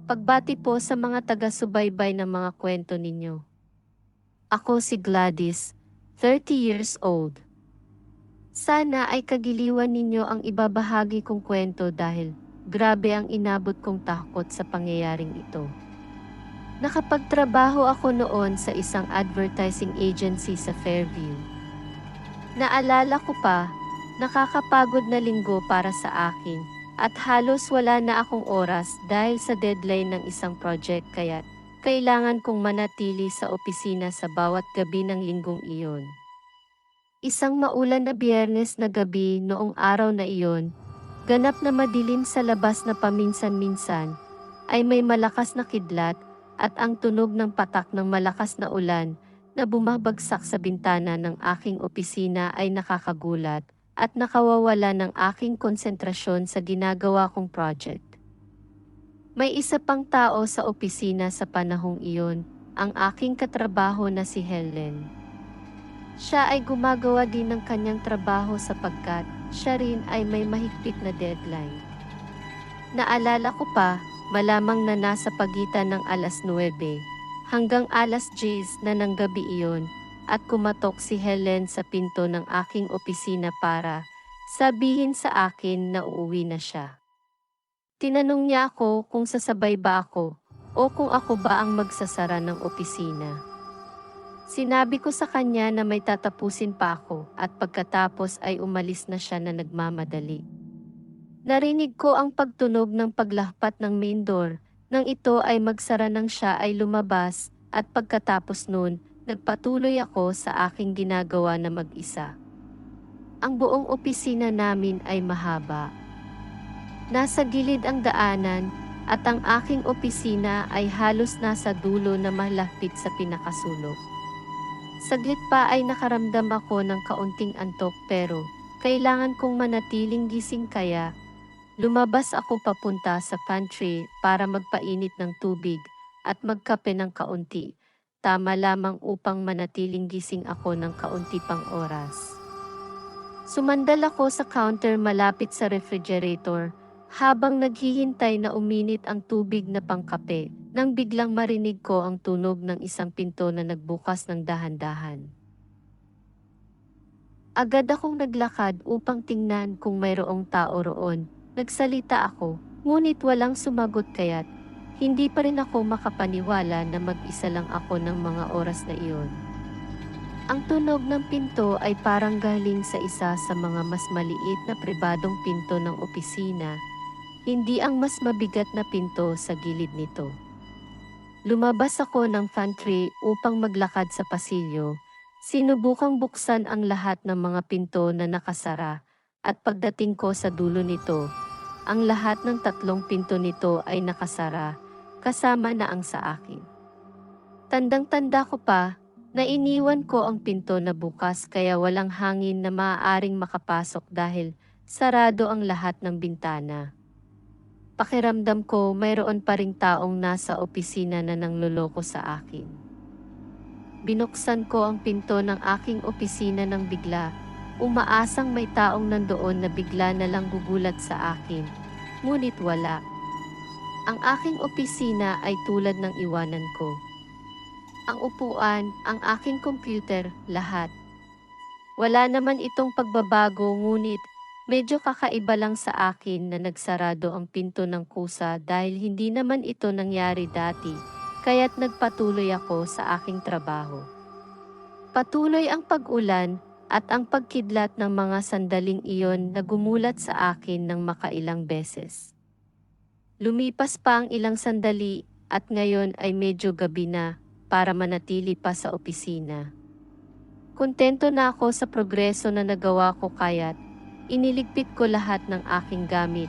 Pagbati po sa mga taga-subaybay ng mga kwento ninyo. Ako si Gladys, 30 years old. Sana ay kagiliwan ninyo ang ibabahagi kong kwento dahil grabe ang inabot kong takot sa pangyayaring ito. Nakapagtrabaho ako noon sa isang advertising agency sa Fairview. Naalala ko pa, nakakapagod na linggo para sa akin at halos wala na akong oras dahil sa deadline ng isang project kaya kailangan kong manatili sa opisina sa bawat gabi ng linggong iyon. Isang maulan na Biyernes na gabi noong araw na iyon, ganap na madilim sa labas na paminsan-minsan, ay may malakas na kidlat at ang tunog ng patak ng malakas na ulan na bumabagsak sa bintana ng aking opisina ay nakakagulat at nakawawala ng aking konsentrasyon sa ginagawa kong project. May isa pang tao sa opisina sa panahong iyon, ang aking katrabaho na si Helen. Siya ay gumagawa din ng kanyang trabaho sapagkat siya rin ay may mahigpit na deadline. Naalala ko pa, malamang na nasa pagitan ng alas 9 hanggang alas 10 na ng gabi iyon at kumatok si Helen sa pinto ng aking opisina para sabihin sa akin na uuwi na siya. Tinanong niya ako kung sasabay ba ako o kung ako ba ang magsasara ng opisina. Sinabi ko sa kanya na may tatapusin pa ako at pagkatapos ay umalis na siya na nagmamadali. Narinig ko ang pagtunog ng paglahpat ng main door, nang ito ay magsara nang siya ay lumabas, at pagkatapos nun, nagpatuloy ako sa aking ginagawa na mag-isa. Ang buong opisina namin ay mahaba. Nasa gilid ang daanan, at ang aking opisina ay halos nasa dulo na malapit sa pinakasulok. Saglit pa ay nakaramdam ako ng kaunting antok pero kailangan kong manatiling gising kaya lumabas ako papunta sa pantry para magpainit ng tubig at magkape ng kaunti. Tama lamang upang manatiling gising ako ng kaunti pang oras. Sumandal ako sa counter malapit sa refrigerator habang naghihintay na uminit ang tubig na pangkape nang biglang marinig ko ang tunog ng isang pinto na nagbukas ng dahan-dahan. Agad akong naglakad upang tingnan kung mayroong tao roon. Nagsalita ako, ngunit walang sumagot kaya't hindi pa rin ako makapaniwala na mag-isa lang ako ng mga oras na iyon. Ang tunog ng pinto ay parang galing sa isa sa mga mas maliit na pribadong pinto ng opisina, hindi ang mas mabigat na pinto sa gilid nito. Lumabas ako ng pantry upang maglakad sa pasilyo. Sinubukang buksan ang lahat ng mga pinto na nakasara at pagdating ko sa dulo nito, ang lahat ng 3 pinto nito ay nakasara, kasama na ang sa akin. Tandang-tanda ko pa na iniwan ko ang pinto na bukas kaya walang hangin na maaaring makapasok dahil sarado ang lahat ng bintana. Pakiramdam ko mayroon pa ring taong nasa opisina na nangloloko sa akin. Binuksan ko ang pinto ng aking opisina nang bigla, umaasang may taong nandoon na bigla na lang gugulat sa akin, ngunit wala. Ang aking opisina ay tulad ng iwanan ko. Ang upuan, ang aking computer, lahat. Wala naman itong pagbabago ngunit medyo kakaiba lang sa akin na nagsarado ang pinto ng kusa dahil hindi naman ito nangyari dati, kaya't nagpatuloy ako sa aking trabaho. Patuloy ang pag-ulan at ang pagkidlat ng mga sandaling iyon na gumulat sa akin ng makailang beses. Lumipas pa ang ilang sandali at ngayon ay medyo gabi na para manatili pa sa opisina. Kontento na ako sa progreso na nagawa ko kaya't iniligpit ko lahat ng aking gamit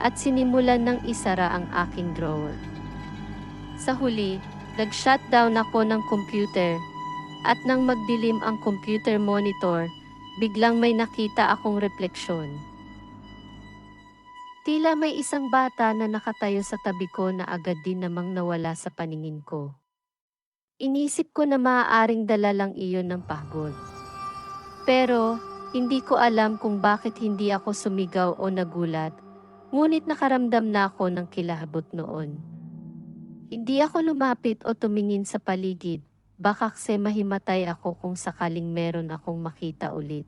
at sinimulan ng isara ang aking drawer. Sa huli, nag-shutdown ako ng computer at nang magdilim ang computer monitor, biglang may nakita akong refleksyon. Tila may isang bata na nakatayo sa tabi ko na agad din namang nawala sa paningin ko. Inisip ko na maaaring dala lang iyon ng pagod. Pero, hindi ko alam kung bakit hindi ako sumigaw o nagulat, ngunit nakaramdam na ako ng kilabot noon. Hindi ako lumapit o tumingin sa paligid, baka kasi mahimatay ako kung sakaling meron akong makita ulit.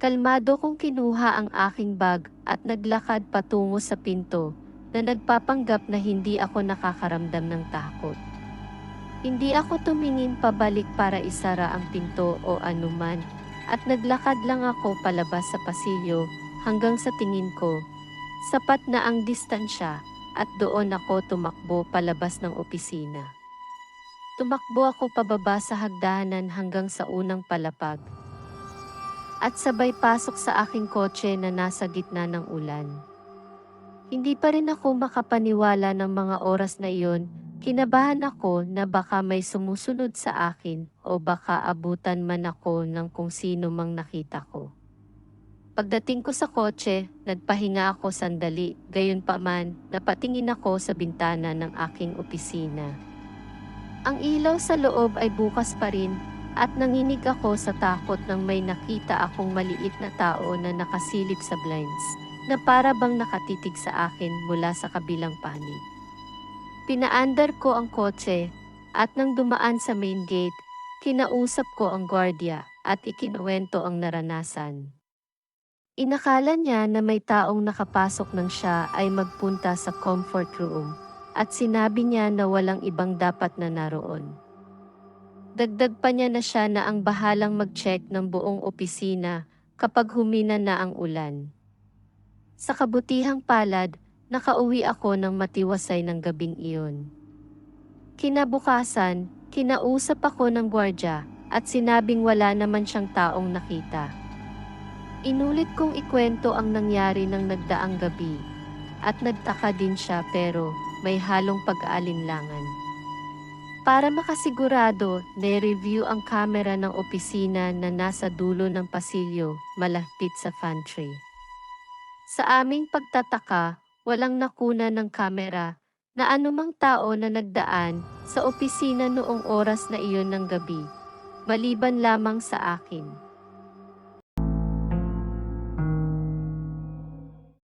Kalmado kong kinuha ang aking bag at naglakad patungo sa pinto na nagpapanggap na hindi ako nakakaramdam ng takot. Hindi ako tumingin pabalik para isara ang pinto o anuman at naglakad lang ako palabas sa pasilyo hanggang sa tingin ko sapat na ang distansya at doon ako tumakbo palabas ng opisina. Tumakbo ako pababa sa hagdanan hanggang sa unang palapag at sabay pasok sa aking kotse na nasa gitna ng ulan. Hindi pa rin ako makapaniwala ng mga oras na iyon. Kinabahan ako na baka may sumusunod sa akin o baka abutan man ako ng kung sino mang nakita ko. Pagdating ko sa kotse, nagpahinga ako sandali, gayunpaman, napatingin ako sa bintana ng aking opisina. Ang ilaw sa loob ay bukas pa rin at nanginig ako sa takot nang may nakita akong maliit na tao na nakasilip sa blinds na para bang nakatitig sa akin mula sa kabilang panig. Pinaandar ko ang kotse at nang dumaan sa main gate, kinausap ko ang gwardiya at ikinuwento ang naranasan. Inakala niya na may taong nakapasok nang siya ay magpunta sa comfort room at sinabi niya na walang ibang dapat na naroon. Dagdag pa niya na siya na ang bahalang mag-check ng buong opisina kapag humina na ang ulan. Sa kabutihang palad, nakauwi ako ng matiwasay ng gabing iyon. Kinabukasan, kinausap ako ng gwardya at sinabing wala naman siyang taong nakita. Inulit kong ikwento ang nangyari ng nagdaang gabi at nagtaka din siya pero may halong pag-aalinlangan. Para makasigurado, ne-review ang kamera ng opisina na nasa dulo ng pasilyo malapit sa pantry. Sa aming pagtataka, walang nakuna ng kamera na anumang tao na nagdaan sa opisina noong oras na iyon ng gabi, maliban lamang sa akin.